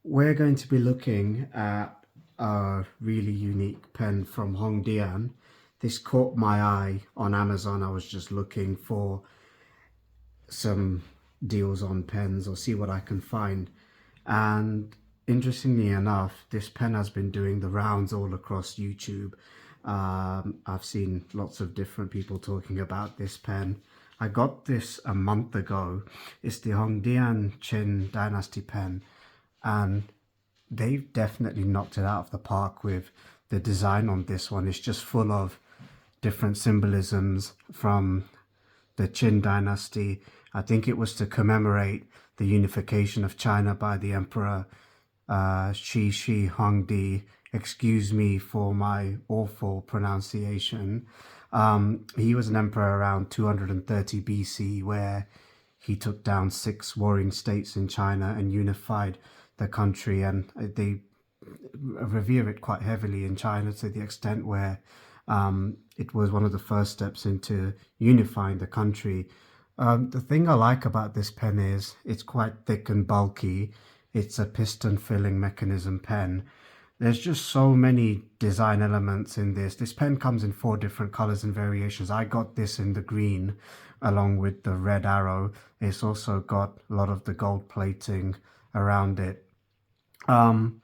We're going to be looking at a really unique pen from Hongdian. This caught my eye on Amazon. I was just looking for some deals on pens or see what I can find. And interestingly enough, this pen has been doing the rounds all across YouTube. I've seen lots of different people talking about this pen. I got this a month ago. It's the Hongdian Qin Dynasty pen, and they've definitely knocked it out of the park with the design on this one. It's just full of different symbolisms from the Qin Dynasty. I think it was to commemorate the unification of China by the Emperor Shi Hongdi. Excuse me for my awful pronunciation. He was an emperor around 230 BC, where he took down 6 warring states in China and unified the country, and they revere it quite heavily in China to the extent where it was one of the first steps into unifying the country. The thing I like about this pen is it's quite thick and bulky. It's a piston filling mechanism pen. There's just so many design elements in this. This pen comes in 4 different colors and variations. I got this in the green along with the red arrow. It's also got a lot of the gold plating around it. Some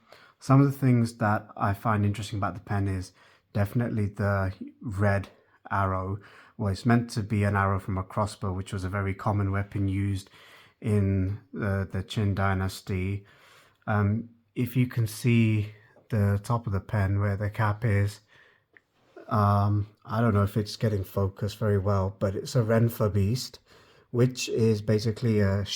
of the things that I find interesting about the pen is definitely the red arrow. Well, it's meant to be an arrow from a crossbow, which was a very common weapon used in the Qin Dynasty. If you can see the top of the pen where the cap is, I don't know if it's getting focused very well, but it's a Renfa beast, which is basically a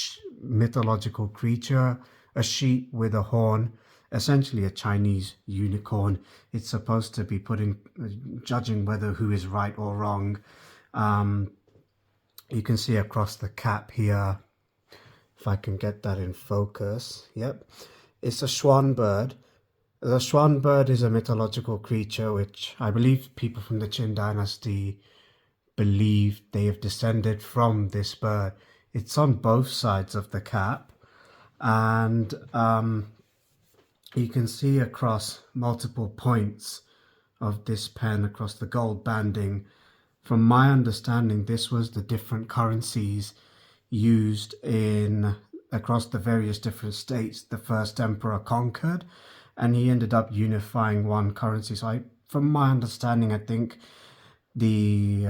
mythological creature, a sheep with a horn, essentially a Chinese unicorn. It's supposed to be judging whether who is right or wrong. You can see across the cap here, if I can get that in focus. Yep, it's a swan bird. The swan bird is a mythological creature which I believe people from the Qin Dynasty believe they have descended from this bird. It's on both sides of the cap, and you can see across multiple points of this pen across the gold banding. From my understanding, this was the different currencies used across the various different states the first emperor conquered, and he ended up unifying one currency. So from my understanding, I think these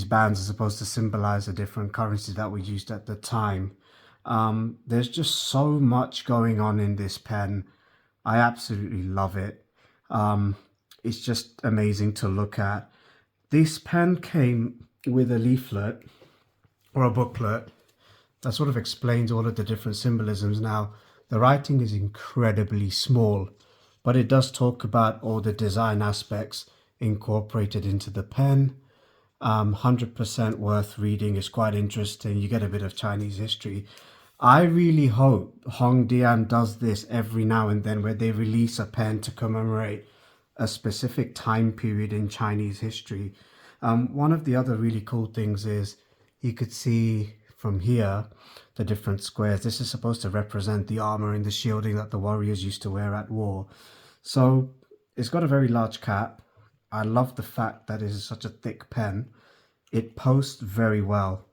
bands are supposed to symbolize the different currencies that were used at the time. There's just so much going on in this pen. I absolutely love it. It's just amazing to look at. This pen came with a leaflet or a booklet that sort of explains all of the different symbolisms. Now, the writing is incredibly small, but it does talk about all the design aspects incorporated into the pen. 100% worth reading. It's quite interesting. You get a bit of Chinese history. I really hope Hongdian does this every now and then, where they release a pen to commemorate a specific time period in Chinese history. One of the other really cool things is you could see from here the different squares. This is supposed to represent the armor and the shielding that the warriors used to wear at war. So it's got a very large cap. I love the fact that it is such a thick pen. It posts very well.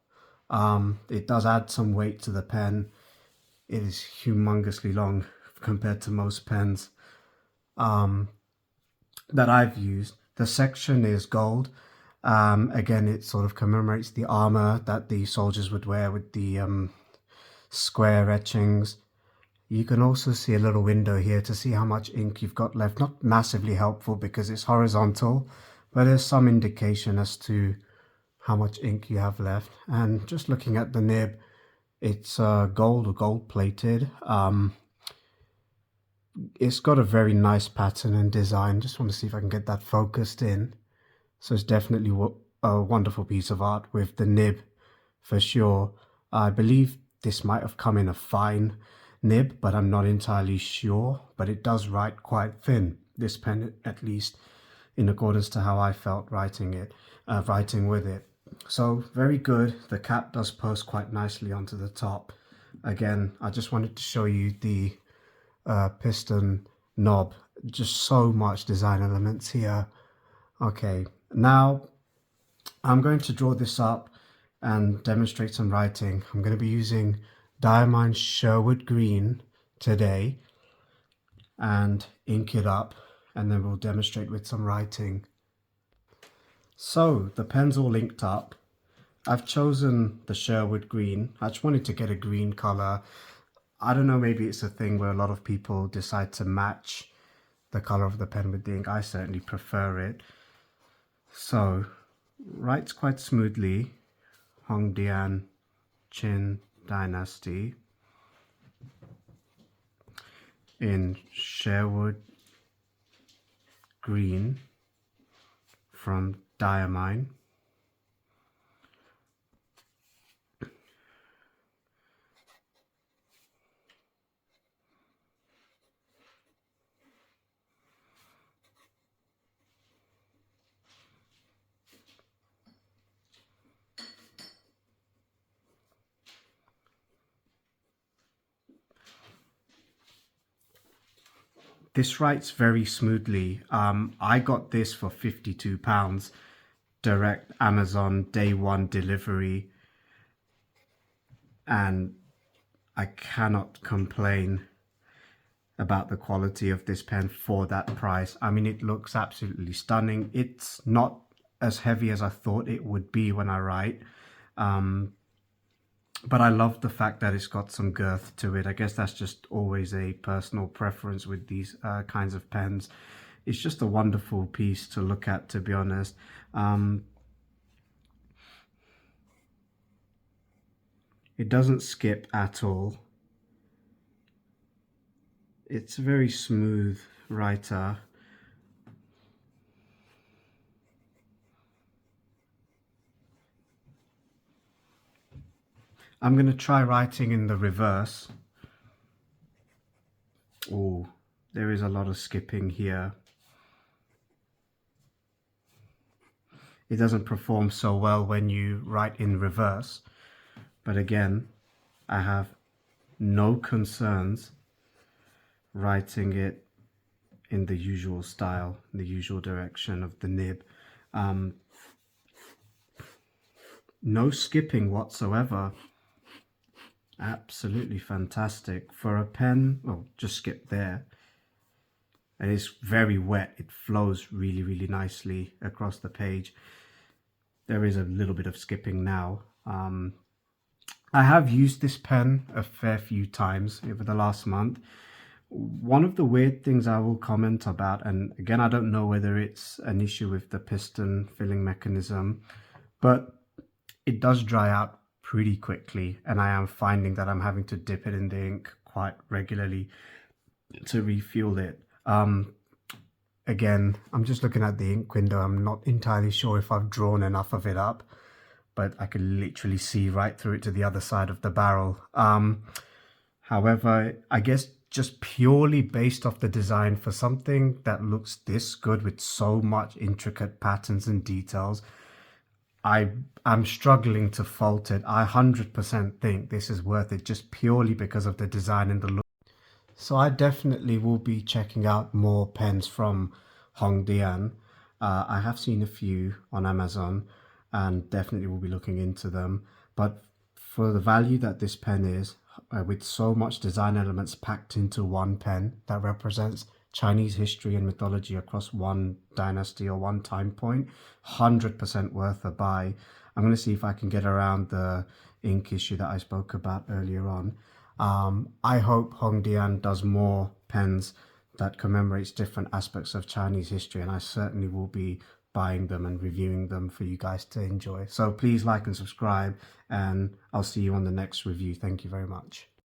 It does add some weight to the pen. It is humongously long compared to most pens that I've used. The section is gold. Again, it sort of commemorates the armor that the soldiers would wear with the square etchings. You can also see a little window here to see how much ink you've got left. Not massively helpful because it's horizontal, but there's some indication as to how much ink you have left. And just looking at the nib, it's gold or gold plated. It's got a very nice pattern and design. Just want to see if I can get that focused in. So it's definitely a wonderful piece of art with the nib for sure. I believe this might have come in a fine nib, but I'm not entirely sure. But it does write quite thin, this pen, at least in accordance to how I felt writing with it. So very good. The cap does post quite nicely onto the top. Again, I just wanted to show you the piston knob. Just so much design elements here. Okay, now I'm going to draw this up and demonstrate some writing. I'm going to be using Diamine Sherwood Green today and ink it up, and then we'll demonstrate with some writing. So the pen's all inked up. I've chosen the Sherwood Green. I just wanted to get a green color. I don't know, maybe it's a thing where a lot of people decide to match the color of the pen with the ink. I certainly prefer it. So, writes quite smoothly. Hongdian Qin Dynasty in Sherwood Green from Diamine. This writes very smoothly. I got this for £52, direct Amazon day one delivery, and I cannot complain about the quality of this pen for that price. I mean, it looks absolutely stunning. It's not as heavy as I thought it would be when I write. But I love the fact that it's got some girth to it. I guess that's just always a personal preference with these kinds of pens. It's just a wonderful piece to look at, to be honest. It doesn't skip at all. It's a very smooth writer. I'm going to try writing in the reverse. Oh, there is a lot of skipping here. It doesn't perform so well when you write in reverse. But again, I have no concerns writing it in the usual style, the usual direction of the nib. No skipping whatsoever. Absolutely fantastic for a pen. Well, just skip there. And it's very wet. It flows really, really nicely across the page. There is a little bit of skipping now. I have used this pen a fair few times over the last month. One of the weird things I will comment about, and again, I don't know whether it's an issue with the piston filling mechanism, but it does dry out pretty quickly, and I am finding that I'm having to dip it in the ink quite regularly to refuel it. Again, I'm just looking at the ink window. I'm not entirely sure if I've drawn enough of it up, but I can literally see right through it to the other side of the barrel. However, I guess just purely based off the design, for something that looks this good with so much intricate patterns and details, I'm struggling to fault it. I 100% think this is worth it just purely because of the design and the look. So I definitely will be checking out more pens from Hongdian. I have seen a few on Amazon and definitely will be looking into them. But for the value that this pen is, with so much design elements packed into one pen that represents Chinese history and mythology across one dynasty or one time point, 100% worth a buy. I'm going to see if I can get around the ink issue that I spoke about earlier on. I hope Hongdian does more pens that commemorates different aspects of Chinese history, and I certainly will be buying them and reviewing them for you guys to enjoy. So please like and subscribe, and I'll see you on the next review. Thank you very much.